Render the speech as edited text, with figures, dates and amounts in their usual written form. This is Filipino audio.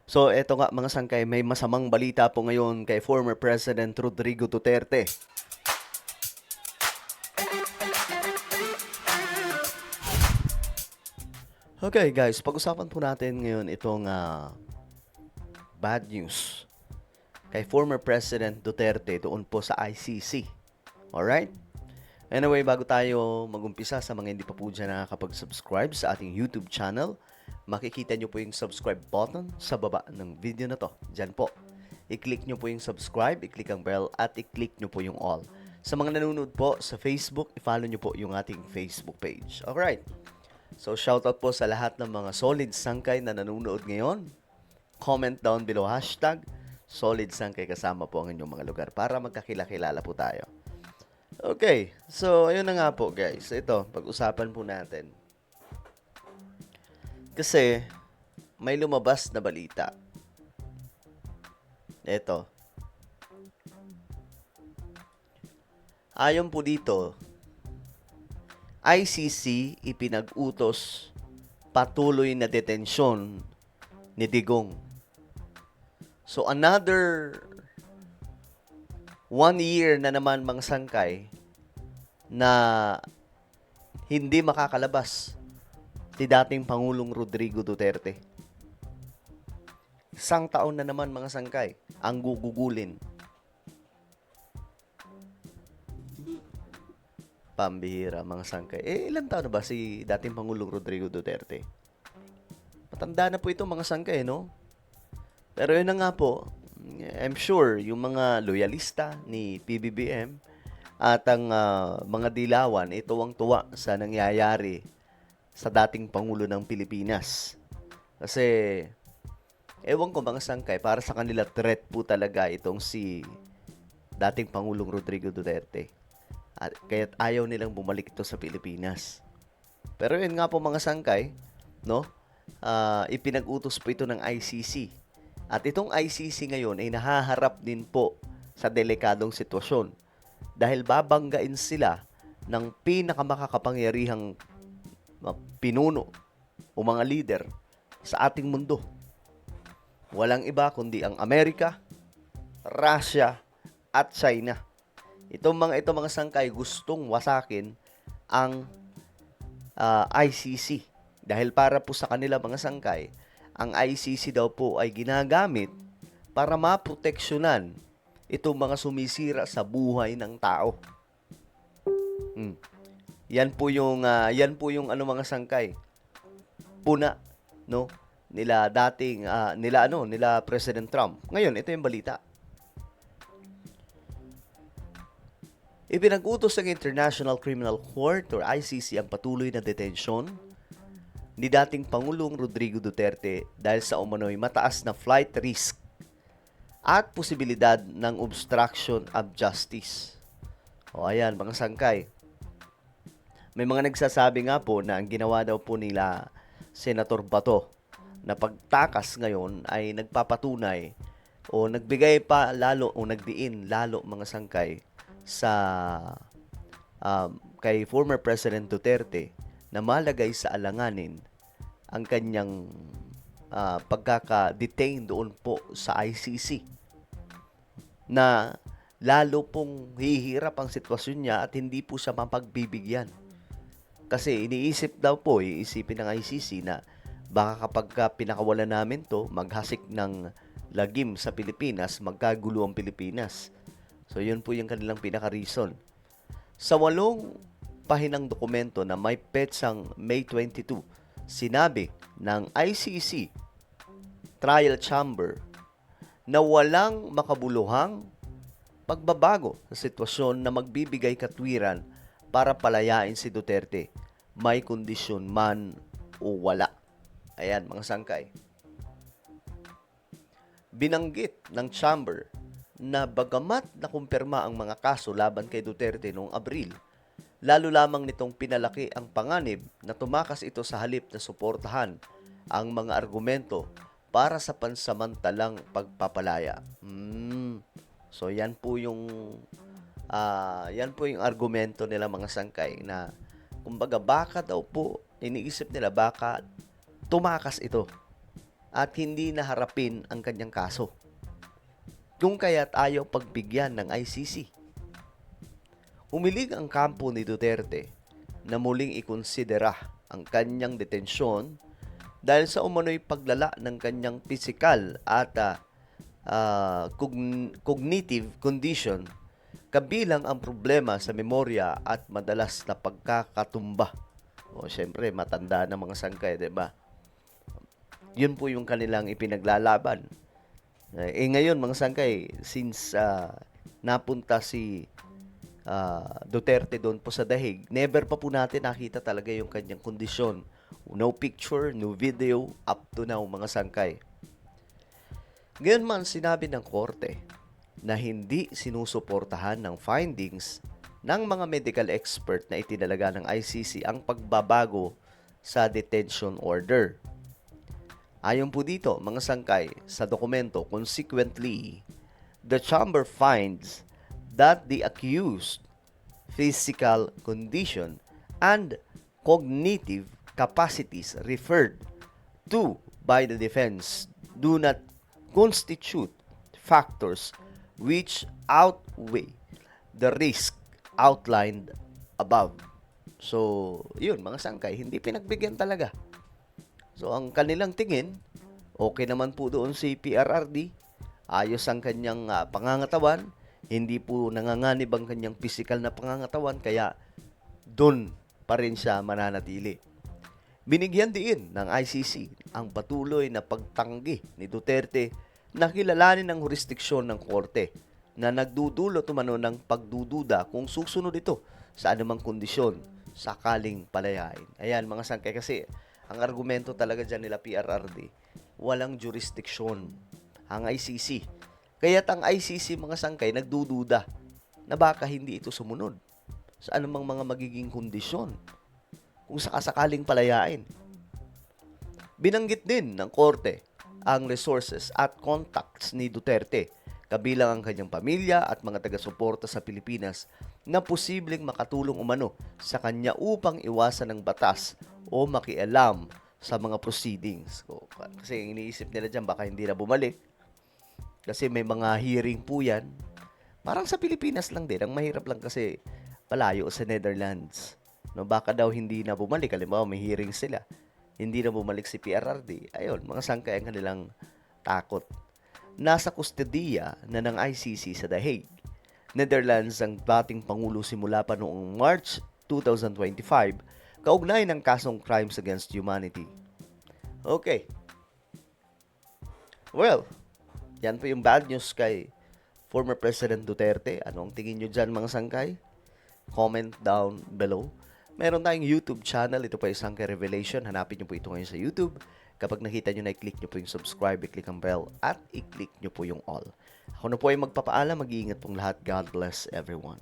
So eto nga mga sangkay, may masamang balita po ngayon kay former President Rodrigo Duterte. Okay guys, pag-usapan po natin ngayon itong bad news kay former President Duterte doon po sa ICC. Alright? Anyway, bago tayo magumpisa, sa mga hindi pa po dyan nakakapag-subscribe sa ating YouTube channel, makikita nyo po yung subscribe button sa baba ng video na to. Dyan po. I-click nyo po yung subscribe, i-click ang bell, at i-click nyo po yung all. Sa mga nanonood po sa Facebook, i-follow nyo po yung ating Facebook page. Alright. So, shoutout po sa lahat ng mga solid sangkay na nanonood ngayon. Comment down below hashtag solid sangkay, kasama po ang inyong mga lugar para magkakilala po tayo. Okay, so ayun na nga po guys. Ito, pag-usapan po natin. Kasi may lumabas na balita. Ito. Ayon po dito, ICC ipinag-utos patuloy na detensyon ni Digong. So another 1 year na naman mga sangkay na hindi makakalabas si dating Pangulong Rodrigo Duterte. Isang taon na naman mga sangkay ang gugugulin. Pambihira mga sangkay. Ilan taon na ba si dating Pangulong Rodrigo Duterte? Matanda na po ito mga sangkay, no? Pero yun na nga po, I'm sure yung mga loyalista ni PBBM at ang mga dilawan ay tuwang-tuwa sa nangyayari sa dating Pangulo ng Pilipinas. Kasi, ewan ko mga sangkay, para sa kanila threat po talaga itong si dating Pangulong Rodrigo Duterte. At kaya't ayaw nilang bumalik ito sa Pilipinas. Pero yun nga po mga sangkay, no? Ipinag-utos po ito ng ICC. At itong ICC ngayon ay nahaharap din po sa delikadong sitwasyon dahil babanggain sila ng pinakamakakapangyarihang pinuno o mga leader sa ating mundo. Walang iba kundi ang Amerika, Russia, at China. Itong mga sangkay gustong wasakin ang ICC dahil para po sa kanila mga sangkay, ang ICC daw po ay ginagamit para maproteksyonan itong mga sumisira sa buhay ng tao. Yan po yung ano mga sangkay. Puna, no? Nila President Trump. Ngayon, ito yung balita. Ipinag-utos ng International Criminal Court or ICC ang patuloy na detensyon ni dating Pangulong Rodrigo Duterte dahil sa umano'y mataas na flight risk at posibilidad ng obstruction of justice. O ayan, mga sangkay. May mga nagsasabi nga po na ang ginawa daw po nila Senator Bato na pagtakas ngayon ay nagpapatunay o nagbigay pa lalo o nagdiin lalo mga sangkay sa kay former President Duterte na malagay sa alanganin ang kanyang pagkaka-detain doon po sa ICC na lalo pong hihirap ang sitwasyon niya at hindi po siya mapagbibigyan. Kasi iisipin ng ICC na baka kapag pinakawalan namin to, maghasik ng lagim sa Pilipinas, magkagulo ang Pilipinas. So yun po yung kanilang pinaka-reason. Sa 8 pahinang dokumento na may petsang May 22, sinabi ng ICC Trial Chamber na walang makabuluhang pagbabago sa sitwasyon na magbibigay katwiran para palayain si Duterte, may kondisyon man o wala. Ayan, mga sangkay. Binanggit ng Chamber na bagamat nakumpirma ang mga kaso laban kay Duterte noong Abril, lalo lamang nitong pinalaki ang panganib na tumakas ito sa halip na suportahan ang mga argumento para sa pansamantalang pagpapalaya. So yan po yung argumento nila mga sangkay na kumbaga baka daw po iniisip nila baka tumakas ito at hindi naharapin ang kanyang kaso. Kung kaya't ayaw pagbigyan ng ICC. Umilig ang kampo ni Duterte na muling ikonsidera ang kanyang detensyon dahil sa umano'y paglala ng kanyang physical at cognitive condition, kabilang ang problema sa memorya at madalas na pagkakatumba. O syempre, matanda na mga sangkay, 'di ba? Yun po yung kanilang ipinaglalaban. Ngayon mga sangkay, since napunta si Duterte doon po sa dahig, never pa po natin nakita talaga yung kanyang kondisyon. No picture, no video, up to now mga sangkay. Ngayon man sinabi ng korte na hindi sinusuportahan ng findings ng mga medical expert na itinalaga ng ICC ang pagbabago sa detention order. Ayon po dito, mga sangkay, sa dokumento, consequently, the chamber finds that the accused physical condition and cognitive capacities referred to by the defense do not constitute factors which outweigh the risk outlined above. So, yun, mga sangkay, hindi pinagbigyan talaga. So, ang kanilang tingin, okay naman po doon si PRRD, ayos ang kanyang pangangatawan, hindi po nanganganib ang kanyang physical na pangangatawan, kaya doon pa rin siya mananatili. Binigyan din ng ICC ang patuloy na pagtanggi ni Duterte na kilalanin ng jurisdiksyon ng korte na nagdudulot umano ng pagdududa kung susunod ito sa anumang kondisyon sakaling palayain. Ayan mga sangkay, kasi ang argumento talaga dyan nila PRRD, walang jurisdiksyon ang ICC. Kaya't ang ICC mga sangkay nagdududa na baka hindi ito sumunod sa anumang mga magiging kondisyon kung sakasakaling palayain. Binanggit din ng korte ang resources at contacts ni Duterte, kabilang ang kanyang pamilya at mga taga-suporta sa Pilipinas na posibleng makatulong umano sa kanya upang iwasan ng batas o makialam sa mga proceedings. Kasi iniisip nila dyan, baka hindi na bumalik. Kasi may mga hearing po yan. Parang sa Pilipinas lang din. Ang mahirap lang kasi palayo sa Netherlands. No, baka daw hindi na bumalik. Halimbawa, may hearing sila. Hindi na bumalik si PRRD. Ayun, mga sangkay ang kanilang takot. Nasa kustodiya na ng ICC sa The Hague, Netherlands ang dating Pangulo simula pa noong March 2025, kaugnay ng kasong Crimes Against Humanity. Okay. Well, yan po yung bad news kay former President Duterte. Ano ang tingin nyo dyan mga sangkay? Comment down below. Meron tayong YouTube channel. Ito po yung Sangkay Revelation. Hanapin nyo po ito ngayon sa YouTube. Kapag nakita nyo na, i-click nyo po yung subscribe, i-click ang bell, at i-click nyo po yung all. Ako na po ay magpapaalam. Mag-iingat pong lahat. God bless everyone.